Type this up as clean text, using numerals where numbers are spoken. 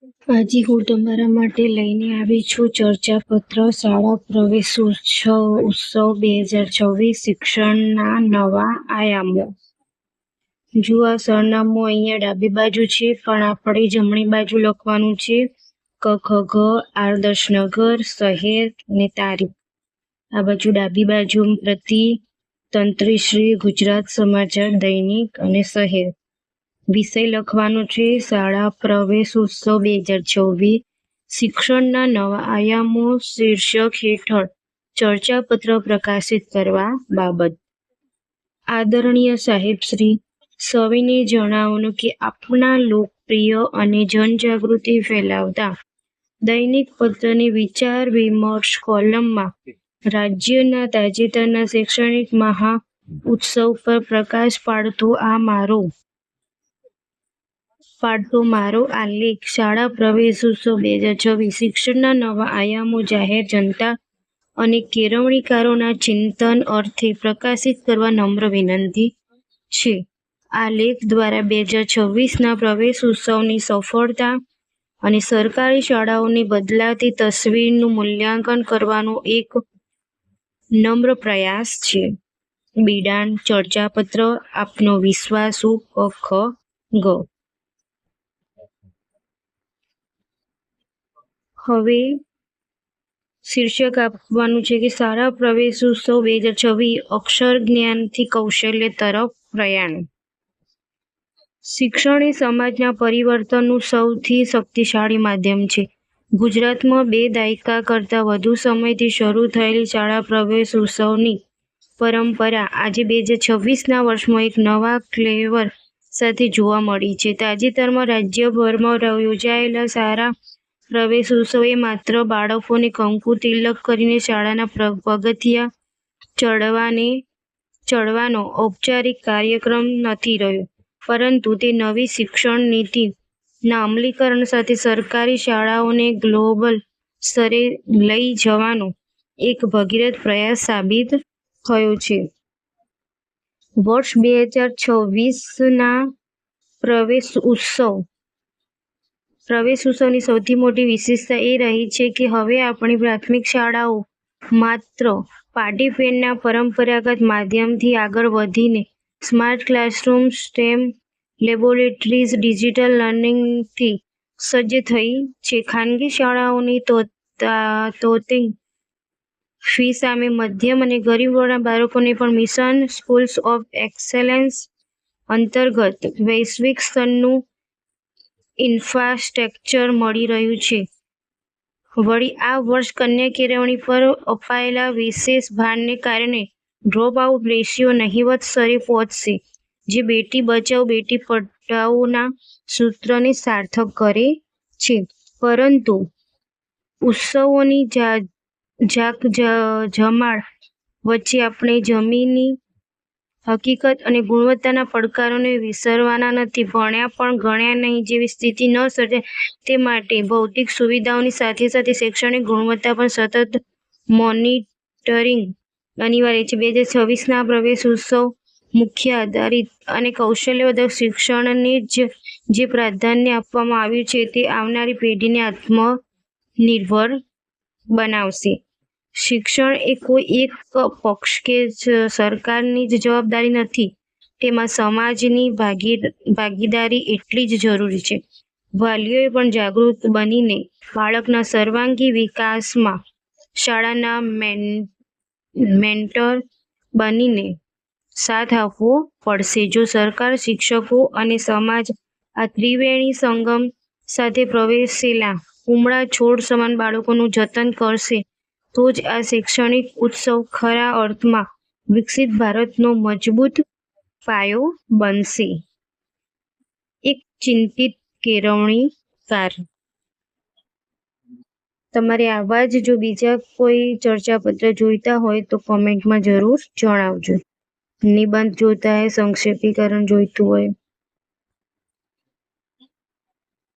આજે હું તમારા માટે લઈને આવી છું ચર્ચાપત્ર શાળા પ્રવેશોત્સવ 2026 શિક્ષણના નવા આયામો। જો આ સરનામું અહીંયા ડાબી બાજુ છે, પણ આપણે જમણી બાજુ લખવાનું છે ક ખ ગ આદર્શનગર શહેર અને તારીખ। આ બાજુ ડાબી બાજુ પ્રતિ તંત્રીશ્રી ગુજરાત સમાચાર દૈનિક અને શહેર। વિષય લખવાનો છે શાળા પ્રવેશોત્સવ 2026 શિક્ષણના નવા આયામો શીર્ષક હેઠળ ચર્ચાપત્ર પ્રકાશિત કરવા બાબત। આદરણીય સાહેબશ્રી, સવિનય જણાવવાનું કે આપના લોકપ્રિય અને જનજાગૃતિ ફેલાવતા દૈનિક પત્રની વિચાર વિમર્શ કોલમમાં રાજ્યના તાજેતરના શૈક્ષણિક મહા ઉત્સવ પર પ્રકાશ પાડતો મારો આલેખ શાળા પ્રવેશોત્સવ 2026 શિક્ષણના નવા આયામો જાહેર જનતા અને કેળવણીકારોના ચિંતન અર્થે પ્રકાશિત કરવા નમ્ર વિનંતી છે। આ લેખ દ્વારા 2026ના પ્રવેશોત્સવની સફળતા અને સરકારી શાળાઓની બદલાતી તસવીરનું મૂલ્યાંકન કરવાનો એક નમ્ર પ્રયાસ છે। બિડાણ ચર્ચાપત્ર આપનો વિશ્વાસુ ક ખ ગ। હવે શીર્ષક આપવાનું છે કે શાળા પ્રવેશોત્સવ 2026 અક્ષર જ્ઞાનથી કૌશલ્ય તરફ પ્રયાણ। શિક્ષણ એ સમાજના પરિવર્તનનું સૌથી શક્તિશાળી માધ્યમ છે। ગુજરાતમાં 2 દાયકા કરતાં વધુ સમયથી શરૂ થયેલી શાળા પ્રવેશોત્સવની પરંપરા આજે 2026ના વર્ષમાં એક નવા ફ્લેવર સાથે જોવા મળી છે। તાજેતરમાં રાજ્યભરમાં યોજાયેલા શાળા પ્રવેશોત્સવ એ માત્ર બાળકોને કંકુ તિલક કરીને શાળાના પગથિયાં ચડવાનો ઔપચારિક કાર્યક્રમ નથી રહ્યો, પરંતુ તે નવી શિક્ષણ નીતિના અમલીકરણ સાથે સરકારી શાળાઓને ગ્લોબલ સ્તરે લઈ જવાનો એક ભગીરથ પ્રયાસ સાબિત થયો છે। વર્ષ 2026ના પ્રવેશોત્સવની સૌથી મોટી વિશેષતા એ રહી છે કે હવે આપણી પ્રાથમિક શાળાઓ માત્ર પાટીપેનના પરંપરાગત માધ્યમથી આગળ વધીને smart classrooms, STEM laboratories, digital લર્નિંગથી સજ્જ થઈ છે। ખાનગી શાળાઓની તોતિંગ ફી સામે મધ્યમ અને ગરીબ વર્ગના બાળકોને પણ મિશન સ્કૂલ્સ ઓફ એક્સેલન્સ અંતર્ગત વૈશ્વિક સ્તરનું ઇન્ફ્રાસ્ટ્રક્ચર મળી રહ્યું છે। વળી આ વર્ષ કન્યા કેળવણી પર અપાયેલા વિશેષ ભારને કારણે ડ્રોપ આઉટ રેશિયો નહિવત સ્તરે પહોંચશે, જે બેટી બચાવો બેટી પઢાઓના સૂત્રને સાર્થક કરે છે। પરંતુ ઉત્સવોની જાકજમાળ વચ્ચે આપણે જમીની હકીકત અને ગુણવત્તાના પડકારોને વિસરવાના નથી। ભણ્યા પણ ગણ્યા નહીં જેવી સ્થિતિ ન સર્જાય તે માટે ભૌતિક સુવિધાઓની સાથે સાથે શૈક્ષણિક ગુણવત્તા પર સતત મોનિટરિંગ અનિવાર્ય છે। 2026ના પ્રવેશોત્સવ મુખ્ય આધારિત અને કૌશલ્યવર્ધક શિક્ષણને જે પ્રાધાન્ય આપવામાં આવ્યું છે તે આવનારી પેઢીને આત્મનિર્ભર બનાવશે। શિક્ષણ એ કોઈ એક પક્ષ કે સરકારની જ જવાબદારી નથી, તેમાં સમાજની ભાગીદારી એટલી જ જરૂરી છે। વાલીઓએ પણ જાગૃત બનીને બાળકના સર્વાંગી વિકાસમાં શાળાના મેન્ટર બનીને સાથ આપવો પડશે। જો સરકાર, શિક્ષકો અને સમાજ આ ત્રિવેણી સંગમ સાથે પ્રવેશેલા કુમળા છોડ સમાન બાળકોનું જતન કરશે તો જ આ શૈક્ષણિક ઉત્સવ ખરા અર્થમાં વિકસિત ભારતનો મજબૂત પાયો બનશે। એક ચિંતિત કેળવણીકાર। તમારે આવા જ જો બીજા કોઈ ચર્ચાપત્ર જોઈતા હોય તો કોમેન્ટમાં જરૂર જણાવજો। નિબંધ જોતા હોય, સંક્ષેપીકરણ જોઈતું હોય